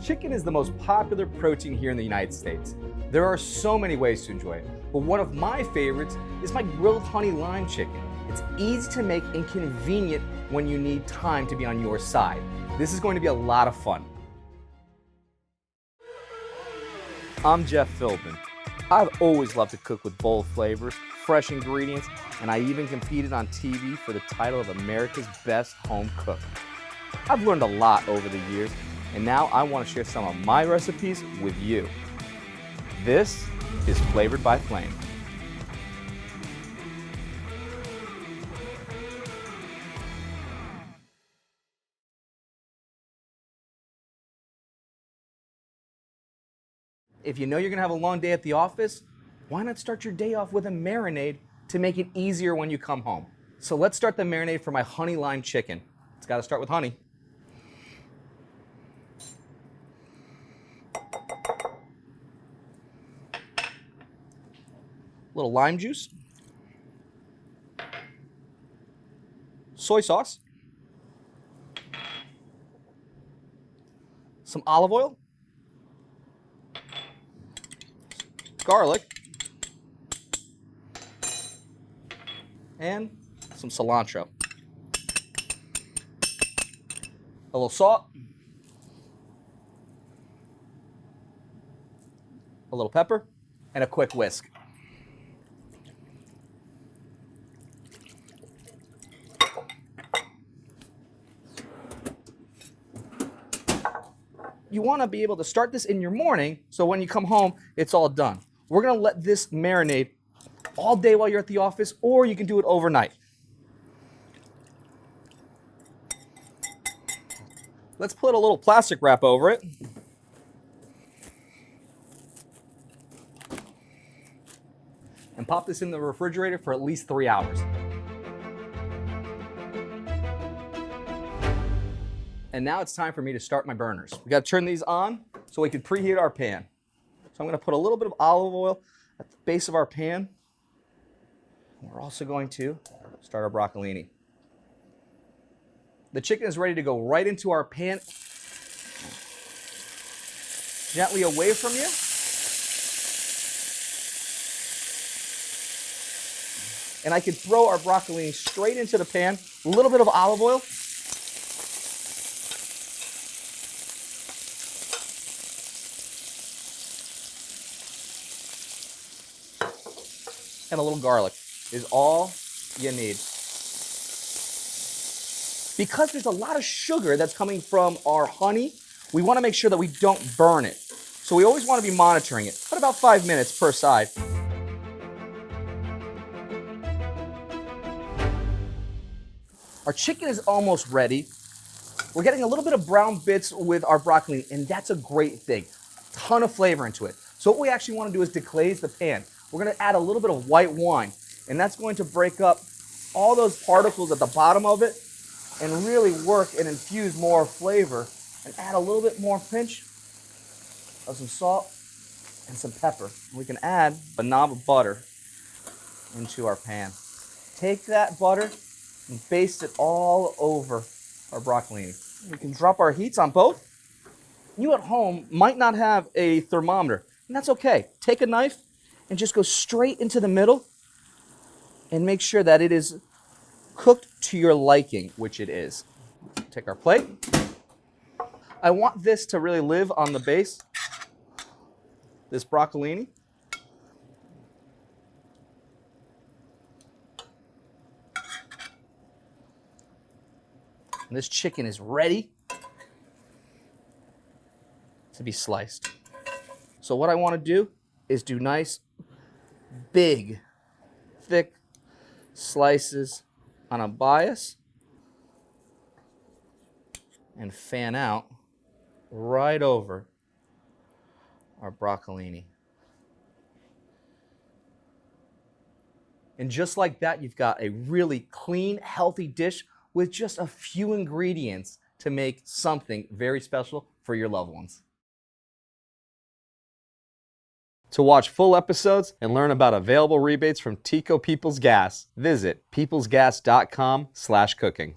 Chicken is the most popular protein here in the United States. There are so many ways to enjoy it, but one of my favorites is my grilled honey lime chicken. It's easy to make and convenient when you need time to be on your side. This is going to be a lot of fun. I'm Jeff Philbin. I've always loved to cook with bold flavors, fresh ingredients, and I even competed on TV for the title of America's Best Home Cook. I've learned a lot over the years, and now I want to share some of my recipes with you. This is Flavored by Flame. If you know you're going to have a long day at the office, why not start your day off with a marinade to make it easier when you come home? So let's start the marinade for my honey lime chicken. It's got to start with honey. A little lime juice, soy sauce, some olive oil, garlic, and some cilantro. A little salt, a little pepper, and a quick whisk. You want to be able to start this in your morning so when you come home, it's all done. We're going to let this marinate all day while you're at the office, or you can do it overnight. Let's put a little plastic wrap over it. And pop this in the refrigerator for at least 3 hours. And now it's time for me to start my burners. We got to turn these on so we can preheat our pan. So I'm going to put a little bit of olive oil at the base of our pan. We're also going to start our broccolini. The chicken is ready to go right into our pan. Gently away from you. And I can throw our broccolini straight into the pan. A little bit of olive oil. And a little garlic is all you need. Because there's a lot of sugar that's coming from our honey, we want to make sure that we don't burn it. So we always want to be monitoring it. Put about 5 minutes per side. Our chicken is almost ready. We're getting a little bit of brown bits with our broccoli, and that's a great thing. Ton of flavor into it. So what we actually want to do is deglaze the pan. We're going to add a little bit of white wine, and that's going to break up all those particles at the bottom of it and really work and infuse more flavor, and add a little bit more pinch of some salt and some pepper. We can add a knob of butter into our pan. Take that butter and baste it all over our broccolini. We can drop our heats on both. You at home might not have a thermometer, and that's okay. Take a knife and just go straight into the middle and make sure that it is cooked to your liking, which it is. Take our plate. I want this to really live on the base, this broccolini. And this chicken is ready to be sliced. So what I want to do is do nice, big, thick slices on a bias and fan out right over our broccolini. And just like that, you've got a really clean, healthy dish with just a few ingredients to make something very special for your loved ones. To watch full episodes and learn about available rebates from TECO Peoples Gas, visit peoplesgas.com/cooking.